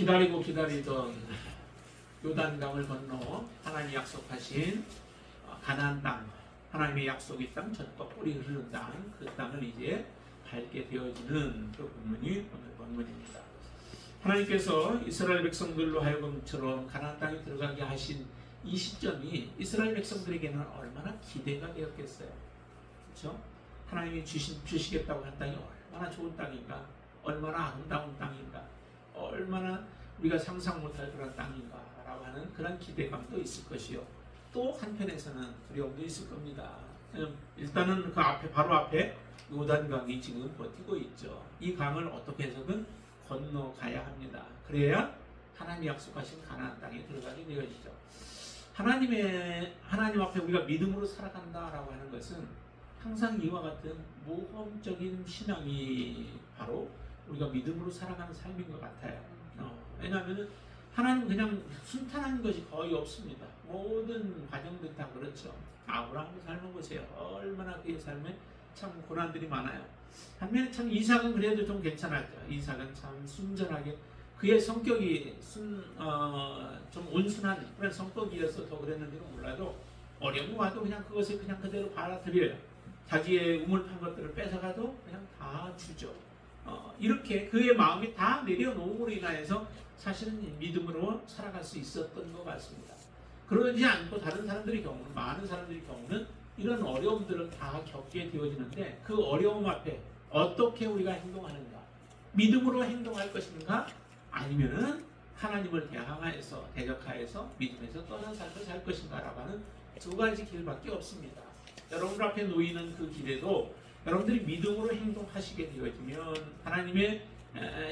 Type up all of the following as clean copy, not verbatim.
기다리고 기다리던 요단강을 건너 하나님이 약속하신 가나안 땅, 하나님의 약속의 땅, 젖과 꿀이 흐르는 땅, 그 땅을 이제 밟게 되어지는 그 본문이 오늘 본문입니다. 하나님께서 이스라엘 백성들로 하여금처럼 가나안 땅에 들어가게 하신 이 시점이 이스라엘 백성들에게는 얼마나 기대가 되었겠어요. 그렇죠? 하나님이 주시겠다고 한 땅이 얼마나 좋은 땅인가, 얼마나 아름다운 땅인가, 얼마나 우리가 상상 못할 그런 땅인가라고 하는 그런 기대감도 있을 것이요. 또 한편에서는 두려움도 있을 겁니다. 일단은 그 앞에 바로 앞에 요단강이 지금 버티고 있죠. 이 강을 어떻게 해서든 건너가야 합니다. 그래야 하나님이 약속하신 가나안 땅에 들어가게 되어지죠. 하나님 앞에 우리가 믿음으로 살아간다라고 하는 것은 항상 이와 같은 모험적인 신앙이 바로 우리가 믿음으로 살아가는 삶인 것 같아요. 왜냐하면 하나님은 그냥 순탄한 것이 거의 없습니다. 모든 과정들이 다 그렇죠. 아브라함의 삶을 보세요. 얼마나 그의 삶에 참 고난들이 많아요. 반면에 참 이삭은 그래도 좀 괜찮았죠. 이삭은 참 순전하게 그의 성격이 좀 온순한 그런 성격이어서 더 그랬는지는 몰라도 어려움이 와도 그냥 그것을 그냥 그대로 받아들여요. 자기의 우물판 것들을 뺏어가도 그냥 다 주죠. 이렇게 그의 마음이 다 내려놓음으로 인하여서 사실은 믿음으로 살아갈 수 있었던 것 같습니다. 그러지 않고 다른 사람들의 경우는, 많은 사람들의 경우는 이런 어려움들을 다 겪게 되어지는데 그 어려움 앞에 어떻게 우리가 행동하는가? 믿음으로 행동할 것인가? 아니면은 하나님을 대항하여서 대적하여서 믿음에서 떠난 삶을 살 것인가라고 하는 두 가지 길밖에 없습니다. 여러분들 앞에 놓이는 그 길에도 여러분들이 믿음으로 행동하시게 되어지면 하나님의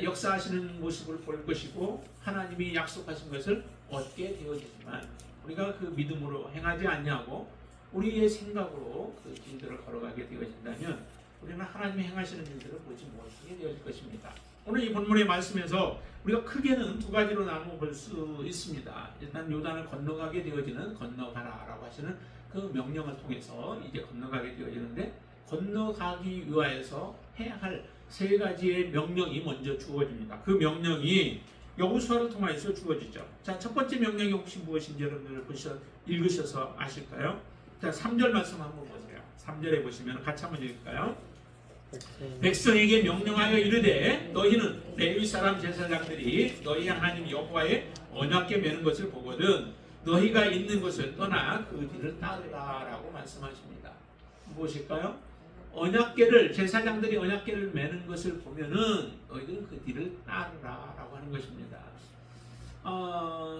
역사하시는 모습을 볼 것이고 하나님이 약속하신 것을 얻게 되어지지만 우리가 그 믿음으로 행하지 않냐고 우리의 생각으로 그 길들을 걸어가게 되어진다면 우리는 하나님이 행하시는 일들을 보지 못하게 되어질 것입니다. 오늘 이 본문의 말씀에서 우리가 크게는 두 가지로 나누어 볼 수 있습니다. 일단 요단을 건너가게 되어지는 건너가라라고 하시는 그 명령을 통해서 이제 건너가게 되어지는데 건너가기 위하여서 해야 할 세 가지의 명령이 먼저 주어집니다. 그 명령이 여호수아를 통하여서 주어지죠. 자, 첫 번째 명령이 혹시 무엇인지 여러분들 읽으셔서 아실까요? 자, 3절 말씀 한번 보세요. 3절에 보시면 같이 한번 읽을까요? 백성에게 명령하여 이르되 너희는 레위 사람 제사장들이 너희 하나님 여호와의 언약궤 매는 것을 보거든 너희가 있는 곳을 떠나 그 뒤를 따르라라고 말씀하십니다. 무엇일까요? 언약궤를 제사장들이 언약궤를 매는 것을 보면은 너희들은 그 뒤를 따르라라고 하는 것입니다.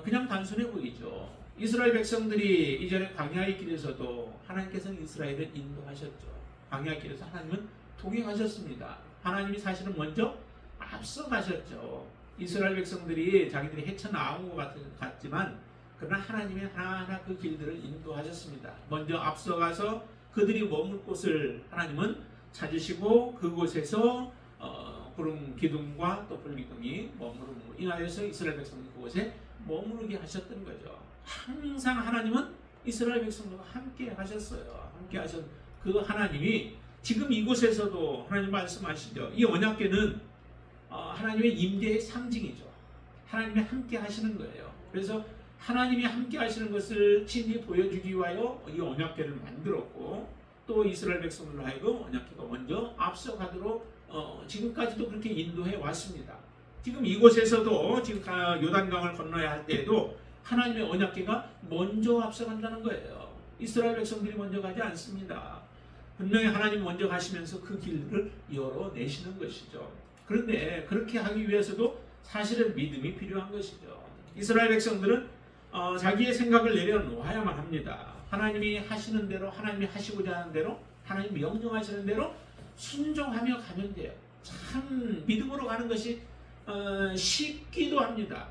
그냥 단순해 보이죠. 이스라엘 백성들이 이전에 광야의 길에서도 하나님께서는 이스라엘을 인도하셨죠. 광야의 길에서 하나님은 동행하셨습니다. 하나님이 사실은 먼저 앞서가셨죠. 이스라엘 백성들이 자기들이 헤쳐나온 것 같지만 그러나 하나님이 하나하나 그 길들을 인도하셨습니다. 먼저 앞서가서 그들이 머물 곳을 하나님은 찾으시고 그곳에서 구름 기둥과 또 불기둥이 머무름으로 인하여서 이스라엘 백성이 그곳에 머무르게 하셨던 거죠. 항상 하나님은 이스라엘 백성들과 함께 하셨어요. 함께 하신 그 하나님이 지금 이곳에서도 하나님 말씀하시죠. 이 언약궤는 하나님의 임재의 상징이죠. 하나님이 함께 하시는 거예요. 그래서 하나님이 함께 하시는 것을 친히 보여주기 위하여 이 언약궤를 만들었고 또 이스라엘 백성들로 하여금 언약궤가 먼저 앞서가도록 지금까지도 그렇게 인도해 왔습니다. 지금 이곳에서도 지금 요단강을 건너야 할 때에도 하나님의 언약궤가 먼저 앞서간다는 거예요. 이스라엘 백성들이 먼저 가지 않습니다. 분명히 하나님 먼저 가시면서 그 길을 열어내시는 것이죠. 그런데 그렇게 하기 위해서도 사실은 믿음이 필요한 것이죠. 이스라엘 백성들은 자기의 생각을 내려놓아야만 합니다. 하나님이 하시는 대로, 하나님이 하시고자 하는 대로, 하나님이 명령하시는 대로 순종하며 가면 돼요. 참 믿음으로 가는 것이 쉽기도 합니다.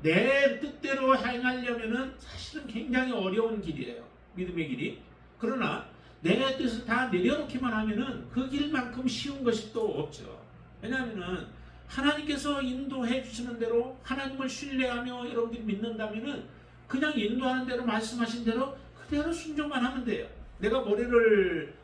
내 뜻대로 행하려면은 사실은 굉장히 어려운 길이에요. 믿음의 길이. 그러나 내 뜻을 다 내려놓기만 하면은 그 길만큼 쉬운 것이 또 없죠. 왜냐하면은 하나님께서 인도해 주시는 대로 하나님을 신뢰하며 여러분들이 믿는다면은 그냥 인도하는 대로 말씀하신 대로 그대로 순종만 하면 돼요. 내가 머리를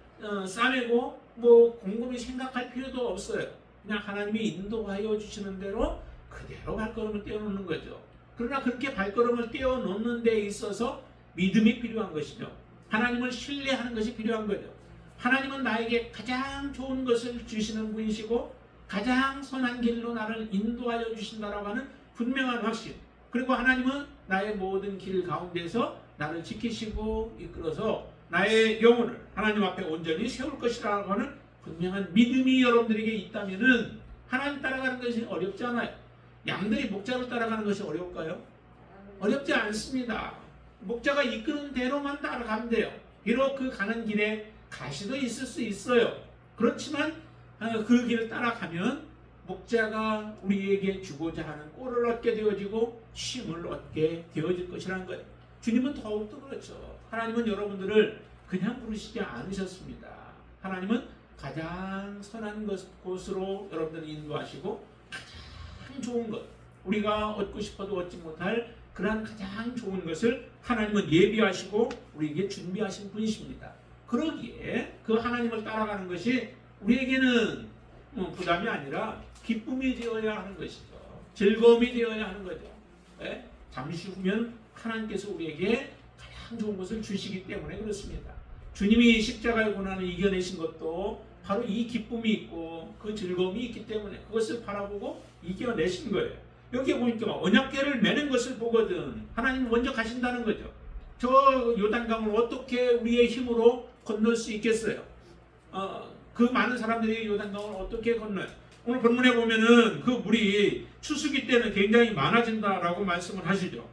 싸매고 뭐 곰곰이 생각할 필요도 없어요. 그냥 하나님이 인도하여 주시는 대로 그대로 발걸음을 떼어놓는 거죠. 그러나 그렇게 발걸음을 떼어놓는 데 있어서 믿음이 필요한 것이죠. 하나님을 신뢰하는 것이 필요한 거죠. 하나님은 나에게 가장 좋은 것을 주시는 분이시고 가장 선한 길로 나를 인도하여 주신다라고 하는 분명한 확신. 그리고 하나님은 나의 모든 길 가운데서 나를 지키시고 이끌어서 나의 영혼을 하나님 앞에 온전히 세울 것이라고 하는 분명한 믿음이 여러분들에게 있다면은 하나님 따라가는 것이 어렵지 않아요. 양들이 목자를 따라가는 것이 어려울까요? 어렵지 않습니다. 목자가 이끄는 대로만 따라가면 돼요. 비록 그 가는 길에 가시도 있을 수 있어요. 그렇지만 그 길을 따라가면 목자가 우리에게 주고자 하는 꼴을 얻게 되어지고 쉼을 얻게 되어질 것이라는 거예요. 주님은 더욱더 그렇죠. 하나님은 여러분들을 그냥 부르시지 않으셨습니다. 하나님은 가장 선한 곳으로 여러분들을 인도하시고 가장 좋은 것, 우리가 얻고 싶어도 얻지 못할 그러한 가장 좋은 것을 하나님은 예비하시고 우리에게 준비하신 분이십니다. 그러기에 그 하나님을 따라가는 것이 우리에게는 부담이 아니라 기쁨이 되어야 하는 것이죠. 즐거움이 되어야 하는 거죠. 네? 잠시 후면 하나님께서 우리에게 가장 좋은 것을 주시기 때문에 그렇습니다. 주님이 십자가의 고난을 이겨내신 것도 바로 이 기쁨이 있고 그 즐거움이 있기 때문에 그것을 바라보고 이겨내신 거예요. 여기 보니까 언약궤를 매는 것을 보거든 하나님은 먼저 가신다는 거죠. 저 요단강을 어떻게 우리의 힘으로 건널 수 있겠어요? 그 많은 사람들이 요단강을 어떻게 건너요? 오늘 본문에 보면은 그 물이 추수기 때는 굉장히 많아진다라고 말씀을 하시죠.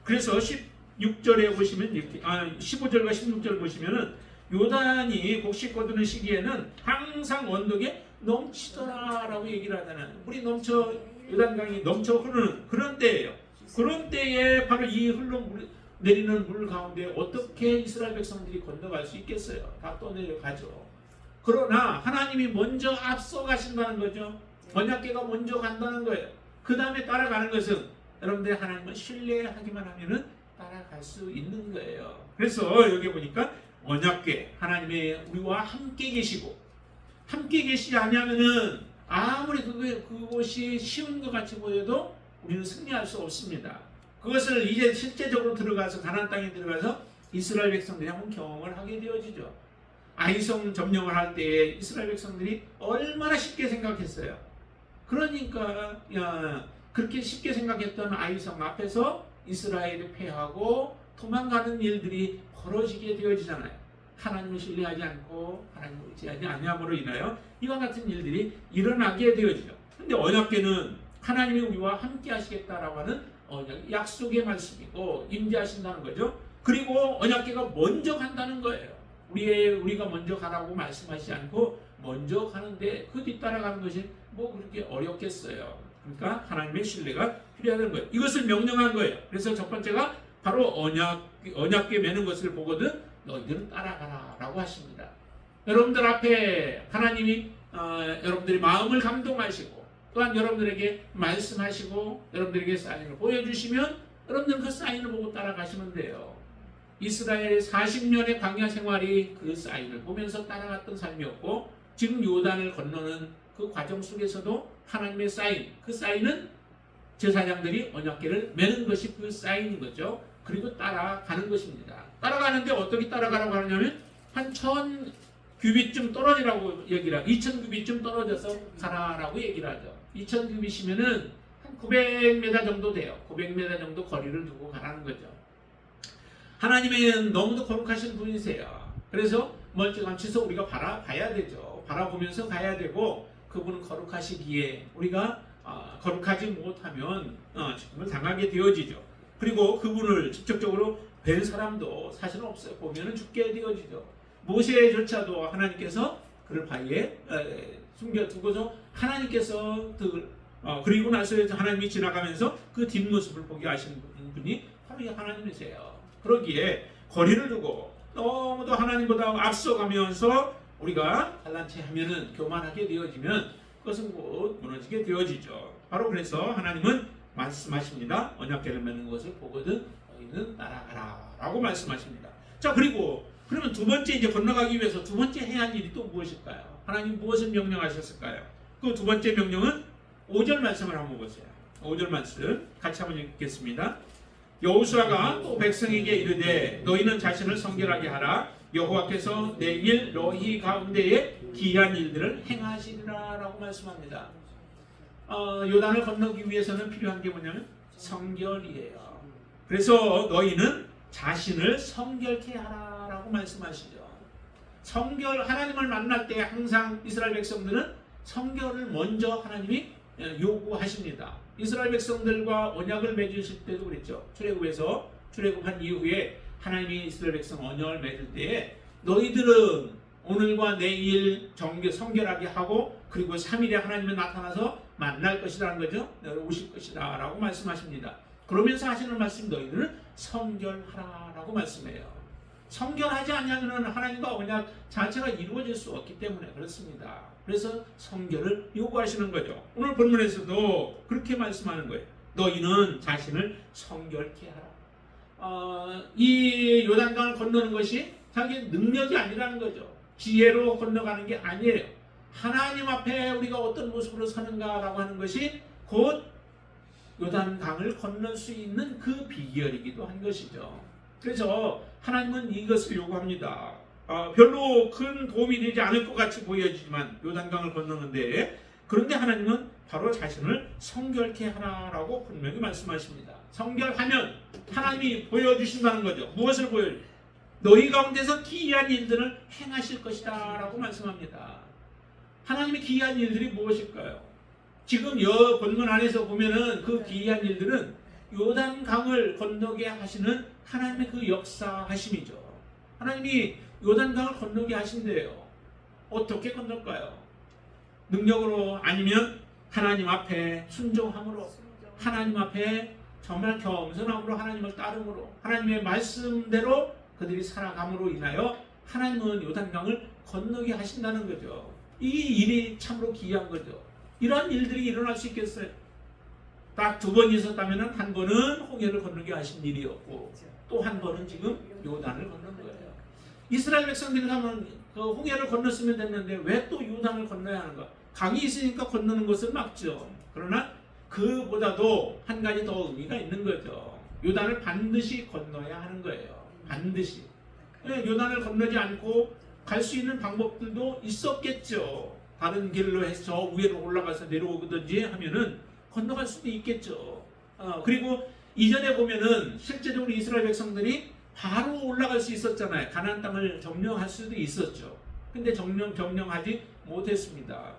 그래서 16절에 보시면 이렇게 15절과 16절 보시면은 요단이 곡식 거두는 시기에는 항상 언덕에 넘치더라라고 얘기를 하잖아요. 물이 넘쳐 요단강이 넘쳐 흐르는 그런 때예요. 그런 때에 바로 이 내리는 물 가운데 어떻게 이스라엘 백성들이 건너갈 수 있겠어요? 다 떠내려가죠. 그러나 하나님이 먼저 앞서 가신다는 거죠. 언약궤가 먼저 간다는 거예요. 그 다음에 따라가는 것은 여러분들 하나님을 신뢰하기만 하면은 따라갈 수 있는 거예요. 그래서 여기 보니까 언약궤 하나님의 우리와 함께 계시고 함께 계시지 않으면은 아무리 그것이 쉬운 것 같이 보여도 우리는 승리할 수 없습니다. 그것을 이제 실제적으로 들어가서 가나안 땅에 들어가서 이스라엘 백성들이 한번 경험을 하게 되어지죠. 아이성 점령을 할 때에 이스라엘 백성들이 얼마나 쉽게 생각했어요. 그러니까 그렇게 쉽게 생각했던 아이성 앞에서 이스라엘이 패하고 도망가는 일들이 벌어지게 되어지잖아요. 하나님을 신뢰하지 않고 하나님을 의지하지 아니함으로 인하여 이와 같은 일들이 일어나게 되어지죠. 그런데 언약궤는 하나님이 우리와 함께 하시겠다라고 하는 약속의 말씀이고 임재하신다는 거죠. 그리고 언약궤가 먼저 간다는 거예요. 우리가 먼저 가라고 말씀하시지 않고 먼저 가는데 그 뒤따라가는 것이 뭐 그렇게 어렵겠어요. 그러니까 하나님의 신뢰가 필요하다는 거예요. 이것을 명령한 거예요. 그래서 첫 번째가 바로 언약궤 매는 것을 보거든 너희들은 따라가라 라고 하십니다. 여러분들 앞에 하나님이 여러분들의 마음을 감동하시고 또한 여러분들에게 말씀하시고 여러분들에게 사인을 보여주시면 여러분들은 그 사인을 보고 따라가시면 돼요. 이스라엘의 40년의 광야 생활이 그 사인을 보면서 따라갔던 삶이었고 지금 요단을 건너는 그 과정 속에서도 하나님의 사인, 그 사인은 제사장들이 언약궤를 매는 것이 그 사인인 거죠. 그리고 따라가는 것입니다. 따라가는데 어떻게 따라가라고 하냐면 한 1000규빗쯤 떨어지라고 얘기를 하고 2000규빗쯤 떨어져서 가라라고 얘기를 하죠. 2000규빗이면은 한 900m 정도 돼요. 900m 정도 거리를 두고 가라는 거죠. 하나님은 너무도 거룩하신 분이세요. 그래서 멀찌감치서 우리가 바라봐야 되죠. 바라보면서 가야 되고 그분은 거룩하시기에 우리가 거룩하지 못하면 죽음을 당하게 되어지죠. 그리고 그분을 직접적으로 뵐 사람도 사실은 없어요. 보면은 죽게 되어지죠. 모세조차도 하나님께서 그를 바위에 숨겨두고서 하나님께서 그리고 나서 하나님이 지나가면서 그 뒷모습을 보게 하시는 분이 바로 하나님이세요. 그러기에 거리를 두고 너무도 하나님보다 앞서가면서 우리가 잘난 체 하면은 교만하게 되어지면 그것은 곧 무너지게 되어지죠. 바로 그래서 하나님은 말씀하십니다. 언약궤를 매는 것을 보거든 너희는 따라가라 라고 말씀하십니다. 자, 그러면 두 번째 이제 건너가기 위해서 두 번째 해야 할 일이 또 무엇일까요? 하나님 무엇을 명령하셨을까요? 그 두 번째 명령은 5절 말씀을 한번 보세요. 5절 말씀 같이 한번 읽겠습니다. 여호수아가 또 백성에게 이르되 너희는 자신을 성결하게 하라. 여호와께서 내일 너희 가운데에 기이한 일들을 행하시리라 라고 말씀합니다. 요단을 건너기 위해서는 필요한 게 뭐냐면 성결이에요. 그래서 너희는 자신을 성결케 하라 라고 말씀하시죠. 성결, 하나님을 만날 때 항상 이스라엘 백성들은 성결을 먼저 하나님이 요구하십니다. 이스라엘 백성들과 언약을 맺으실 때도 그랬죠. 출애굽한 이후에 하나님이 이스라엘 백성 언약을 맺을 때에 너희들은 오늘과 내일 성결하게 하고 그리고 3일에 하나님이 나타나서 만날 것이라는 거죠. 오실 것이다 라고 말씀하십니다. 그러면서 하시는 말씀 너희들은 성결하라 라고 말씀해요. 성결하지 않으면 하나님과 언약 자체가 이루어질 수 없기 때문에 그렇습니다. 그래서 성결을 요구하시는 거죠. 오늘 본문에서도 그렇게 말씀하는 거예요. 너희는 자신을 성결케 하라. 이 요단강을 건너는 것이 자기 능력이 아니라는 거죠. 지혜로 건너가는 게 아니에요. 하나님 앞에 우리가 어떤 모습으로 서는가라고 하는 것이 곧 요단강을 건널 수 있는 그 비결이기도 한 것이죠. 그래서 하나님은 이것을 요구합니다. 별로 큰 도움이 되지 않을 것 같이 보여지지만 요단강을 건너는데 그런데 하나님은 바로 자신을 성결케 하라라고 분명히 말씀하십니다. 성결하면 하나님이 보여주신다는 거죠. 무엇을 보여요? 너희 가운데서 기이한 일들을 행하실 것이다 라고 말씀합니다. 하나님의 기이한 일들이 무엇일까요? 지금 본문 안에서 보면은 그 기이한 일들은 요단강을 건너게 하시는 하나님의 그 역사하심이죠. 하나님이 요단강을 건너게 하신대요. 어떻게 건널까요? 능력으로 아니면 하나님 앞에 순종함으로, 하나님 앞에 정말 겸손함으로 하나님을 따름으로, 하나님의 말씀대로 그들이 살아감으로 인하여 하나님은 요단강을 건너게 하신다는 거죠. 이 일이 참으로 기이한 거죠. 이러한 일들이 일어날 수 있겠어요? 딱 2번 있었다면 한 번은 홍해를 건너게 하신 일이었고 또 한 번은 지금 요단을 건넌 거예요. 이스라엘 백성들이 가면 그 홍해를 건넜으면 됐는데 왜 또 요단을 건너야 하는가? 강이 있으니까 건너는 것을 막죠. 그러나 그보다도 한 가지 더 의미가 있는 거죠. 요단을 반드시 건너야 하는 거예요. 반드시. 요단을 건너지 않고 갈 수 있는 방법들도 있었겠죠. 다른 길로 해서 저 위로 올라가서 내려오든지 하면은 건너갈 수도 있겠죠. 그리고 이전에 보면은 실제적으로 이스라엘 백성들이 바로 올라갈 수 있었잖아요. 가나안 땅을 점령할 수도 있었죠. 근데 점령하지 못했습니다.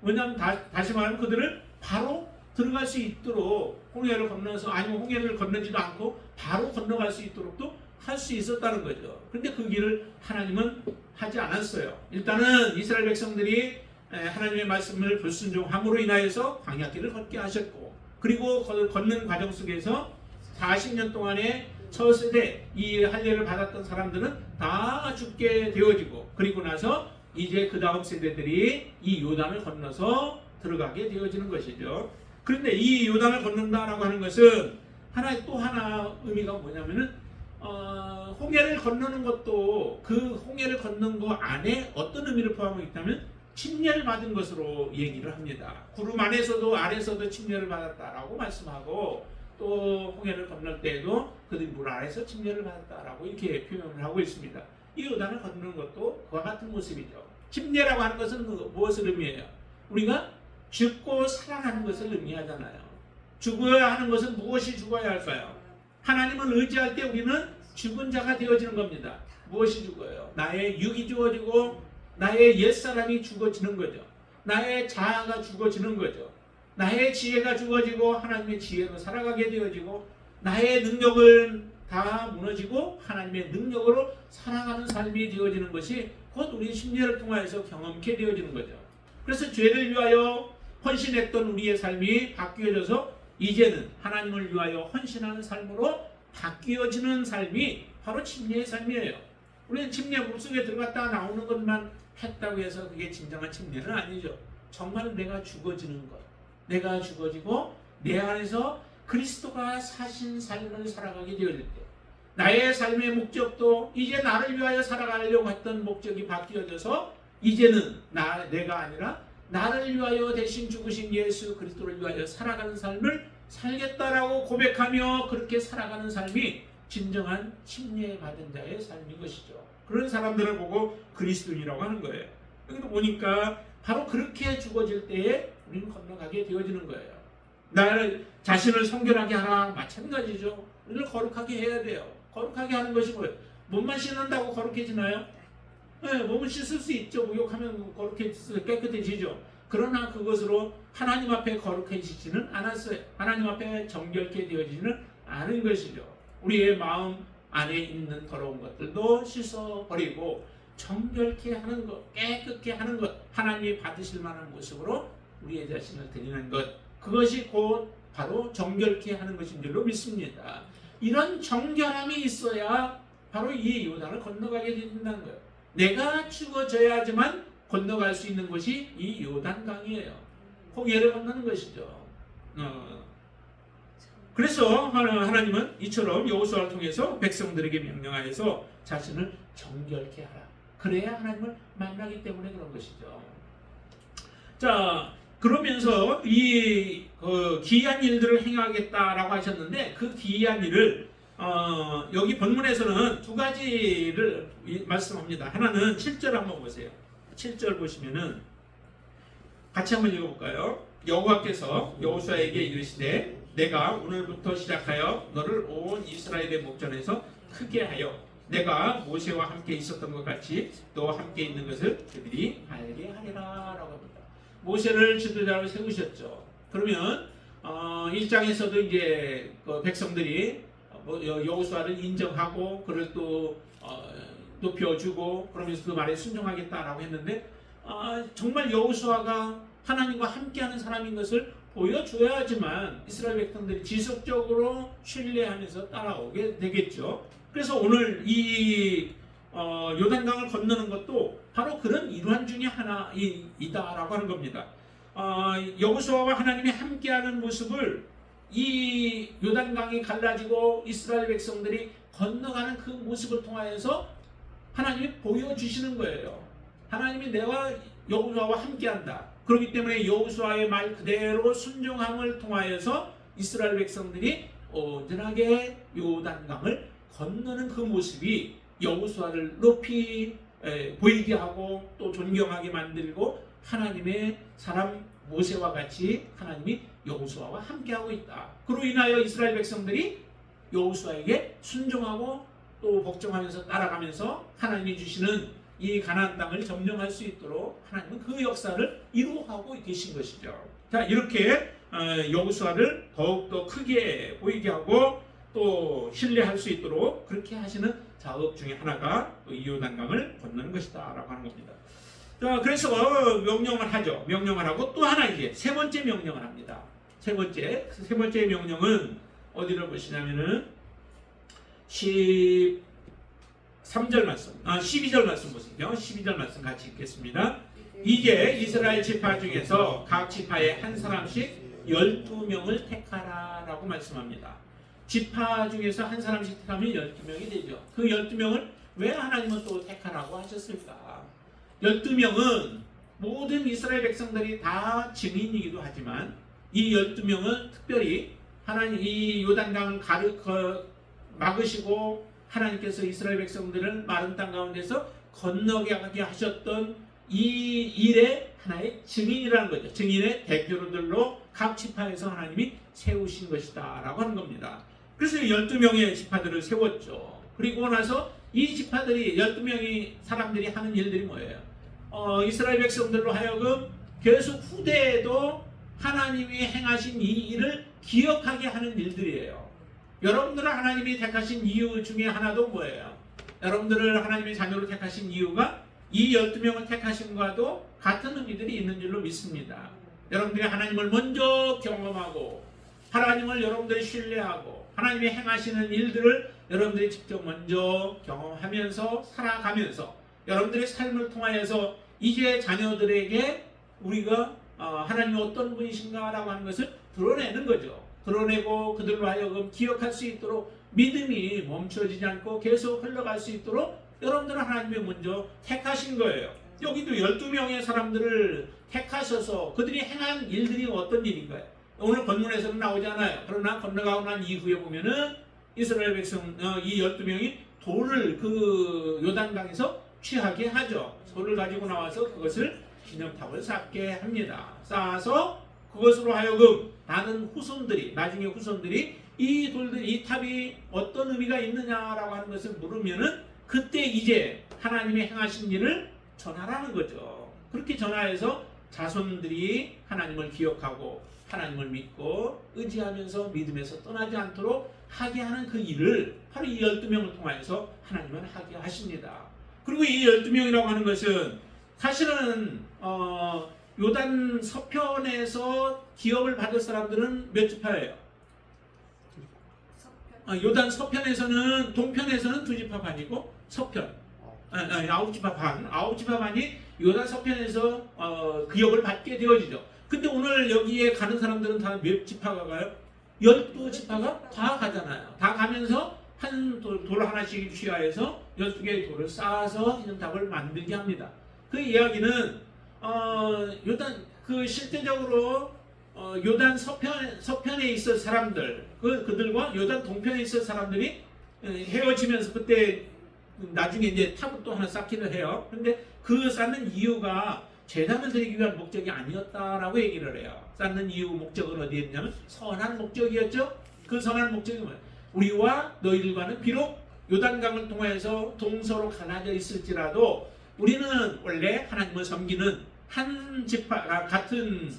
왜냐하면 다시 말하면 그들을 바로 들어갈 수 있도록 홍해를 건너서 아니면 홍해를 건너지도 않고 바로 건너갈 수 있도록도 할 수 있었다는 거죠. 그런데 그 길을 하나님은 하지 않았어요. 일단은 이스라엘 백성들이 하나님의 말씀을 불순종함으로 인하여서 광야길을 걷게 하셨고 그리고 걷는 과정 속에서 40년 동안에 첫 세대 이 할례를 받았던 사람들은 다 죽게 되어지고 그리고 나서 이제 그 다음 세대들이 이 요단을 건너서 들어가게 되어지는 것이죠. 그런데 이 요단을 건넌다라고 하는 것은 또 하나 의미가 뭐냐면은 홍해를 건너는 것도 그 홍해를 건넌 거 안에 어떤 의미를 포함하고 있다면 침례를 받은 것으로 얘기를 합니다. 구름 안에서도 아래서도 침례를 받았다라고 말씀하고 또 홍해를 건널 때에도 그들이 물 아래서 침례를 받았다라고 이렇게 표현을 하고 있습니다. 이 요단을 건너는 것도 그와 같은 모습이죠. 침례라고 하는 것은 무엇을 의미해요? 우리가 죽고 살아나는 것을 의미하잖아요. 죽어야 하는 것은 무엇이 죽어야 할까요? 하나님을 의지할 때 우리는 죽은 자가 되어지는 겁니다. 무엇이 죽어요? 나의 육이 죽어지고 나의 옛사람이 죽어지는 거죠. 나의 자아가 죽어지는 거죠. 나의 지혜가 죽어지고 하나님의 지혜로 살아가게 되어지고 나의 능력을 다 무너지고 하나님의 능력으로 살아가는 삶이 되어지는 것이 곧 우리 심리를 통하여서 경험케 되어지는 거죠. 그래서 죄를 위하여 헌신했던 우리의 삶이 바뀌어져서 이제는 하나님을 위하여 헌신하는 삶으로 바뀌어지는 삶이 바로 침례의 삶이에요. 우리는 침례 물속에 들어갔다 나오는 것만 했다고 해서 그게 진정한 침례는 아니죠. 정말 내가 죽어지는 것, 내가 죽어지고 내 안에서 그리스도가 사신 삶을 살아가게 되어질 때 나의 삶의 목적도 이제 나를 위하여 살아가려고 했던 목적이 바뀌어져서 이제는 내가 아니라 나를 위하여 대신 죽으신 예수 그리스도를 위하여 살아가는 삶을 살겠다라고 고백하며 그렇게 살아가는 삶이 진정한 침례받은 자의 삶인 것이죠. 그런 사람들을 보고 그리스도인이라고 하는 거예요. 여기도 보니까 바로 그렇게 죽어질 때에 우리는 건너가게 되어지는 거예요. 나를 자신을 성결하게 하라 마찬가지죠. 우리를 거룩하게 해야 돼요. 거룩하게 하는 것이 뭐예요? 몸만 씻는다고 거룩해지나요? 네, 몸을 씻을 수 있죠. 목욕하면 깨끗해지죠. 그러나 그것으로 하나님 앞에 거룩해지지는 않았어요. 하나님 앞에 정결케 되어지지는 않은 것이죠. 우리의 마음 안에 있는 더러운 것들도 씻어버리고 정결케 하는 것, 깨끗게 하는 것, 하나님이 받으실 만한 모습으로 우리의 자신을 드리는 것, 그것이 곧 바로 정결케 하는 것인 줄로 믿습니다. 이런 정결함이 있어야 바로 이 요단을 건너가게 된다는 거예요. 내가 죽어져야지만 건너갈 수 있는 것이 이 요단강이에요. 홍해를 건너는 것이죠. 그래서 하나님은 이처럼 여호수아를 통해서 백성들에게 명령하여서 자신을 정결케 하라. 그래야 하나님을 만나기 때문에 그런 것이죠. 자, 그러면서 이 기이한 일들을 행하겠다라고 하셨는데 그 기이한 일을 여기 본문에서는 두 가지를 말씀합니다. 하나는 7절 한번 보세요. 7절 보시면은 같이 한번 읽어볼까요? 여호와께서 여호수아에게 이르시되 내가 오늘부터 시작하여 너를 온 이스라엘의 목전에서 크게 하여 내가 모세와 함께 있었던 것 같이 너와 함께 있는 것을 그들이 알게 하리라 라고 합니다. 모세를 지도자로 세우셨죠. 그러면 1장에서도 이제 그 백성들이 여호수아를 인정하고 그를 또 높여주고 그러면서 그 말에 순종하겠다라고 했는데 정말 여호수아가 하나님과 함께하는 사람인 것을 보여줘야지만 이스라엘 백성들이 지속적으로 신뢰하면서 따라오게 되겠죠. 그래서 오늘 이 요단강을 건너는 것도 바로 그런 일환 중에 하나이다라고 하는 겁니다. 여호수아와 하나님이 함께하는 모습을 이 요단강이 갈라지고 이스라엘 백성들이 건너가는 그 모습을 통하여서 하나님이 보여주시는 거예요. 하나님이 내가 여호수아와 함께한다. 그렇기 때문에 여호수아의 말 그대로 순종함을 통하여서 이스라엘 백성들이 온전하게 요단강을 건너는 그 모습이 여호수아를 높이 보이게 하고 또 존경하게 만들고 하나님의 사람 모세와 같이 하나님이 여호수아와 함께하고 있다. 그로 인하여 이스라엘 백성들이 여호수아에게 순종하고 또 복종하면서 따라가면서 하나님이 주시는 이 가나안 땅을 점령할 수 있도록 하나님은 그 역사를 이루어가고 계신 것이죠. 자, 이렇게 여호수아를 더욱더 크게 보이게 하고 또 신뢰할 수 있도록 그렇게 하시는 작업 중에 하나가 이 요단강을 건너는 것이다 라고 하는 겁니다. 자, 그래서 명령을 하죠. 명령을 하고 또 하나 이제 세 번째 명령을 합니다. 세 번째 명령은 어디를 보시냐면은 13절 말씀, 12절 말씀 보세요. 12절 말씀 같이 읽겠습니다. 이제 이스라엘 지파 중에서 각 지파에 한 사람씩 12명을 택하라 라고 말씀합니다. 지파 중에서 한 사람씩 택하면 12명이 되죠. 그 12명을 왜 하나님은 또 택하라고 하셨을까? 12명은 모든 이스라엘 백성들이 다 증인이기도 하지만 이 12명은 특별히 하나님 이 요단강을 막으시고 하나님께서 이스라엘 백성들을 마른 땅 가운데서 건너게 하셨던 이 일의 하나의 증인이라는 거죠. 증인의 대표들로 각 지파에서 하나님이 세우신 것이다 라고 하는 겁니다. 그래서 12명의 지파들을 세웠죠. 그리고 나서 이 지파들이 12명의 사람들이 하는 일들이 뭐예요? 이스라엘 백성들로 하여금 계속 후대에도 하나님이 행하신 이 일을 기억하게 하는 일들이에요. 여러분들을 하나님이 택하신 이유 중에 하나도 뭐예요? 여러분들을 하나님의 자녀로 택하신 이유가 이 12명을 택하신 것과도 같은 의미들이 있는 줄로 믿습니다. 여러분들이 하나님을 먼저 경험하고 하나님을 여러분들이 신뢰하고 하나님이 행하시는 일들을 여러분들이 직접 먼저 경험하면서 살아가면서 여러분들의 삶을 통하여서 이제 자녀들에게 우리가 하나님이 어떤 분이신가 라고 하는 것을 드러내는 거죠. 드러내고 그들로 하여금 기억할 수 있도록 믿음이 멈춰지지 않고 계속 흘러갈 수 있도록 여러분들은 하나님이 먼저 택하신 거예요. 여기도 12명의 사람들을 택하셔서 그들이 행한 일들이 어떤 일인가요? 오늘 본문에서는 나오잖아요. 그러나 건너가고 난 이후에 보면은 이스라엘 백성 이 12명이 돌을 그 요단강에서 취하게 하죠. 돌을 가지고 나와서 그것을 기념탑을 쌓게 합니다. 쌓아서 그것으로 하여금 나는 후손들이 나중에 후손들이 이 돌들 이 탑이 어떤 의미가 있느냐라고 하는 것을 물으면은 그때 이제 하나님의 행하신 일을 전하라는 거죠. 그렇게 전하여서 자손들이 하나님을 기억하고 하나님을 믿고 의지하면서 믿음에서 떠나지 않도록 하게 하는 그 일을 바로 이 12명을 통하여서 하나님은 하게 하십니다. 그리고 이 12명이라고 하는 것은 사실은 요단 서편에서 기업을 받을 사람들은 몇 지파예요? 요단 서편에서는 동편에서는 2지파 반이고 서편 9지파 반 9지파 반이 요단 서편에서 기업을 받게 되어지죠. 근데 오늘 여기에 가는 사람들은 다 몇 지파가 가요? 12지파가 다 가잖아요. 다 가면서 한 돌 하나씩 취하여서 12개의 돌을 쌓아서 기념탑을 만들게 합니다. 그 이야기는 요단 그 실제적으로 요단 서편에 있을 사람들 그들과 요단 동편에 있을 사람들이 헤어지면서 그때 나중에 이제 탑을 또 하나 쌓기를 해요. 근데 그 쌓는 이유가 제단을 드리기 위한 목적이 아니었다라고 얘기를 해요. 쌓는 이유 목적은 어디에 있냐면 선한 목적이었죠. 그 선한 목적이 뭐예요? 우리와 너희들과는 비록 요단강을 통해서 동서로 갈라져 있을지라도 우리는 원래 하나님을 섬기는 한 지파 같은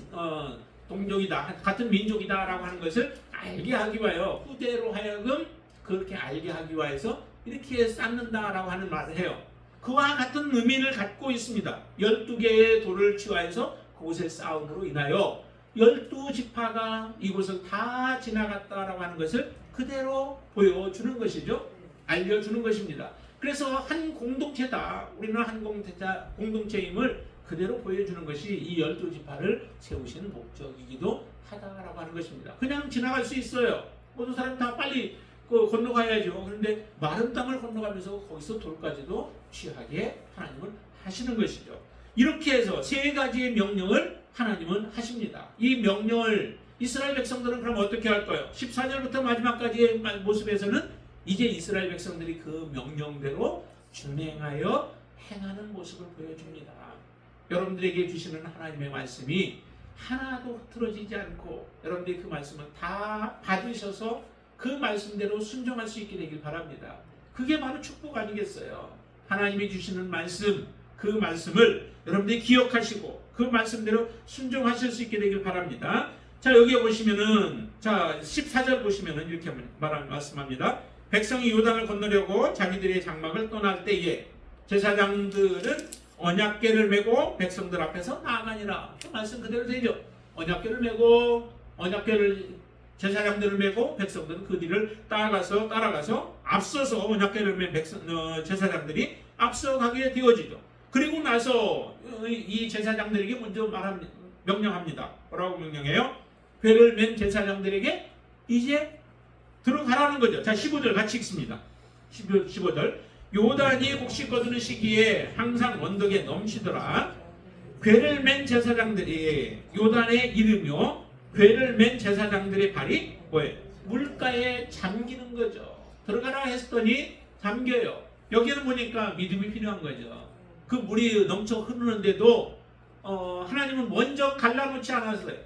동족이다, 같은 민족이다라고 하는 것을 알게 하기 위하여 후대로 하여금 그렇게 알게 하기 위해서 이렇게 쌓는다라고 하는 말을 해요. 그와 같은 의미를 갖고 있습니다. 12개의 돌을 취하여서 그곳에 쌓음으로 인하여 12지파가 이곳을 다 지나갔다라고 하는 것을 그대로 보여주는 것이죠. 알려주는 것입니다. 그래서 한 공동체다. 우리는 한 공동체임을 그대로 보여주는 것이 이 12지파를 세우시는 목적이기도 하다라고 하는 것입니다. 그냥 지나갈 수 있어요. 모든 사람 다 빨리 건너가야죠. 그런데 마른 땅을 건너가면서 거기서 돌까지도 취하게 하나님은 하시는 것이죠. 이렇게 해서 세 가지의 명령을 하나님은 하십니다. 이 명령을 이스라엘 백성들은 그럼 어떻게 할까요? 14절부터 마지막까지의 모습에서는 이제 이스라엘 백성들이 그 명령대로 준행하여 행하는 모습을 보여줍니다. 여러분들에게 주시는 하나님의 말씀이 하나도 흐트러지지 않고 여러분들이 그 말씀을 다 받으셔서 그 말씀대로 순종할 수 있게 되길 바랍니다. 그게 바로 축복 아니겠어요? 하나님이 주시는 말씀, 그 말씀을 여러분들이 기억하시고 그 말씀대로 순종하실 수 있게 되길 바랍니다. 자, 여기에 보시면은, 자, 14절 보시면은 이렇게 말씀합니다. 백성이 요단을 건너려고 자기들의 장막을 떠날 때에 제사장들은 언약궤를 메고 백성들 앞에서 나아가니라. 그 말씀 그대로 되죠. 언약궤를 메고 제사장들을 메고 백성들은 그 뒤를 따라가서 앞서서 언약궤를 맨 제사장들이 앞서가게 되어지죠. 그리고 나서 이 제사장들에게 먼저 명령합니다. 뭐라고 명령해요? 궤를 맨 제사장들에게 이제 들어가라는 거죠. 자, 15절 같이 읽습니다. 15절. 요단이 곡식 거두는 시기에 항상 언덕에 넘치더라. 궤를 맨 제사장들이 요단의 이름이요. 궤를 맨 제사장들의 발이 뭐예요? 물가에 잠기는 거죠. 들어가라 했더니 잠겨요. 여기는 보니까 믿음이 필요한 거죠. 그 물이 넘쳐 흐르는데도 하나님은 먼저 갈라놓지 않았어요.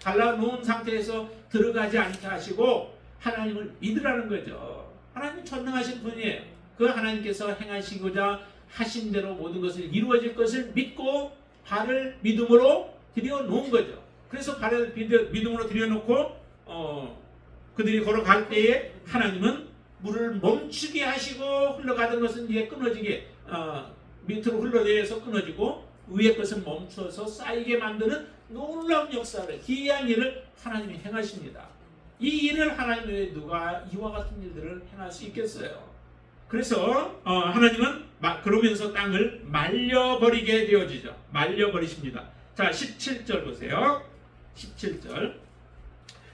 갈라놓은 상태에서 들어가지 않게 하시고 하나님을 믿으라는 거죠. 하나님 전능하신 분이에요. 그 하나님께서 행하시고자 하신 대로 모든 것을 이루어질 것을 믿고 발을 믿음으로 들여놓은 거죠. 그래서 발을 믿음으로 들여놓고 그들이 걸어갈 때에 하나님은 물을 멈추게 하시고 흘러가던 것은 이제 끊어지게 밑으로 흘러내려서 끊어지고 위의 것은 멈춰서 쌓이게 만드는 놀라운 역사를, 기이한 일을 하나님이 행하십니다. 이 일을 하나님 외에 누가 이와 같은 일들을 행할 수 있겠어요? 그래서 하나님은 그러면서 땅을 말려버리게 되어지죠. 말려버리십니다. 자, 17절 보세요. 17절.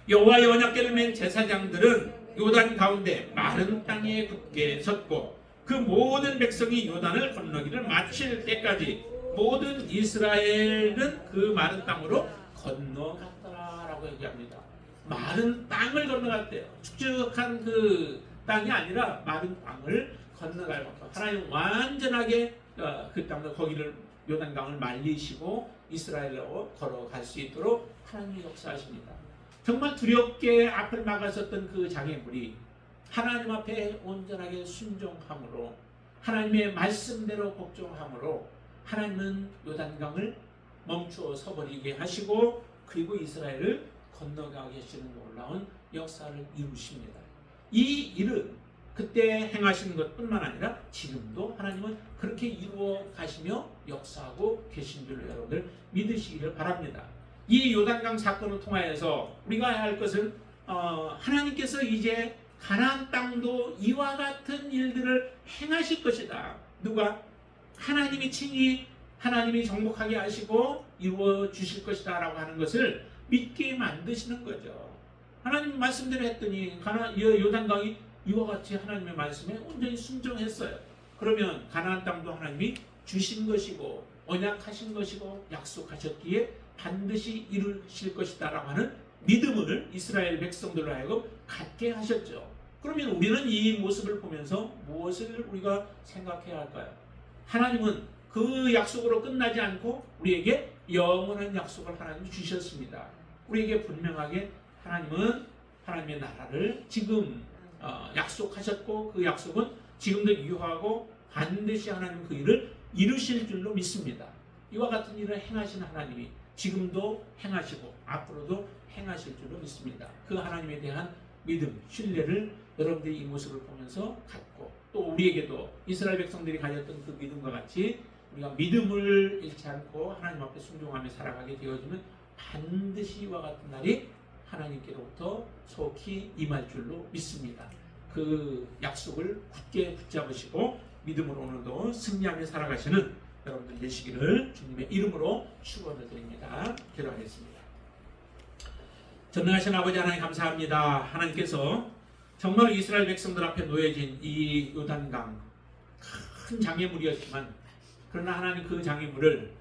여호와의 언약궤를 맨 제사장들은 요단 가운데 마른 땅에 굳게 섰고 그 모든 백성이 요단을 건너기를 마칠 때까지 모든 이스라엘은 그 마른 땅으로 건너갔다라고 얘기합니다. 마른 땅을 건너갔대요. 축축한 그 땅이 아니라 마른 땅을 건너갈 것과 하나님 완전하게 그 땅을 거기를 요단강을 말리시고 이스라엘로 걸어갈 수 있도록 하나님이 역사하십니다. 정말 두렵게 앞을 막았었던 그 장애물이 하나님 앞에 온전하게 순종함으로 하나님의 말씀대로 복종함으로 하나님은 요단강을 멈추어 서버리게 하시고 그리고 이스라엘을 건너가게 하시는 놀라운 역사를 이루십니다. 이 일은 그때 행하시는 것뿐만 아니라 지금도 하나님은 그렇게 이루어 가시며 역사하고 계신 줄로 여러분들 믿으시기를 바랍니다. 이 요단강 사건을 통하여서 우리가 해야 할 것은 하나님께서 이제 가나안 땅도 이와 같은 일들을 행하실 것이다. 누가? 하나님이 친히 하나님이 정복하게 하시고 이루어 주실 것이다 라고 하는 것을 믿게 만드시는 거죠. 하나님 말씀대로 했더니 요단강이 이와 같이 하나님의 말씀에 온전히 순종했어요. 그러면 가나안 땅도 하나님이 주신 것이고 언약하신 것이고 약속하셨기에 반드시 이루실 것이다 라고 하는 믿음을 이스라엘 백성들로 하여금 갖게 하셨죠. 그러면 우리는 이 모습을 보면서 무엇을 우리가 생각해야 할까요? 하나님은 그 약속으로 끝나지 않고 우리에게 영원한 약속을 하나님이 주셨습니다. 우리에게 분명하게 하나님은 하나님의 나라를 지금 약속하셨고 그 약속은 지금도 유효하고 반드시 하나님 그 일을 이루실 줄로 믿습니다. 이와 같은 일을 행하신 하나님이 지금도 행하시고 앞으로도 행하실 줄로 믿습니다. 그 하나님에 대한 믿음, 신뢰를 여러분들이 이 모습을 보면서 갖고 또 우리에게도 이스라엘 백성들이 가졌던 그 믿음과 같이 우리가 믿음을 잃지 않고 하나님 앞에 순종하며 살아가게 되어지면 반드시 이와 같은 날이 하나님께로부터 속히 임할 줄로 믿습니다. 그 약속을 굳게 붙잡으시고 믿음으로 오늘도 승리하며 살아가시는 여러분들 되시기를 주님의 이름으로 축원을 드립니다. 기도하겠습니다. 전능하신 아버지 하나님 감사합니다. 하나님께서 정말 이스라엘 백성들 앞에 놓여진 이 요단강 큰 장애물이었지만 그러나 하나님 그 장애물을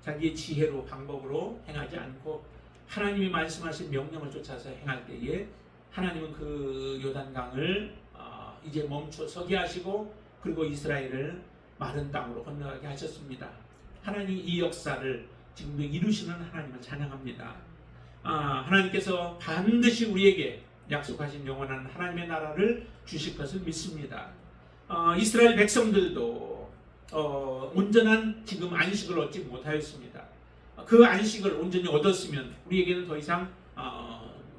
자기의 지혜로 방법으로 행하지 않고 하나님이 말씀하신 명령을 쫓아서 행할 때에 하나님은 그 요단강을 이제 멈춰 서게 하시고 그리고 이스라엘을 마른 땅으로 건너가게 하셨습니다. 하나님 이 역사를 지금도 이루시는 하나님을 찬양합니다. 하나님께서 반드시 우리에게 약속하신 영원한 하나님의 나라를 주실 것을 믿습니다. 이스라엘 백성들도 온전한 지금 안식을 얻지 못하였습니다. 그 안식을 온전히 얻었으면 우리에게는 더 이상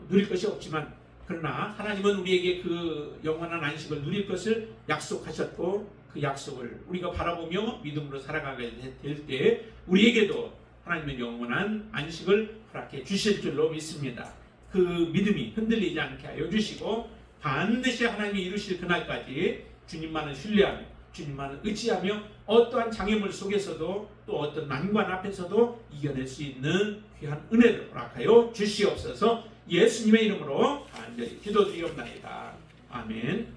누릴 것이 없지만 그러나 하나님은 우리에게 그 영원한 안식을 누릴 것을 약속하셨고 그 약속을 우리가 바라보며 믿음으로 살아가게 될 때 우리에게도 하나님의 영원한 안식을 허락해 주실 줄로 믿습니다. 그 믿음이 흔들리지 않게 하여 주시고 반드시 하나님이 이루실 그날까지 주님만을 신뢰하며 주님만을 의지하며 어떠한 장애물 속에서도 또 어떤 난관 앞에서도 이겨낼 수 있는 귀한 은혜를 허락하여 주시옵소서. 예수님의 이름으로 간절히 기도드리옵나이다. 아멘.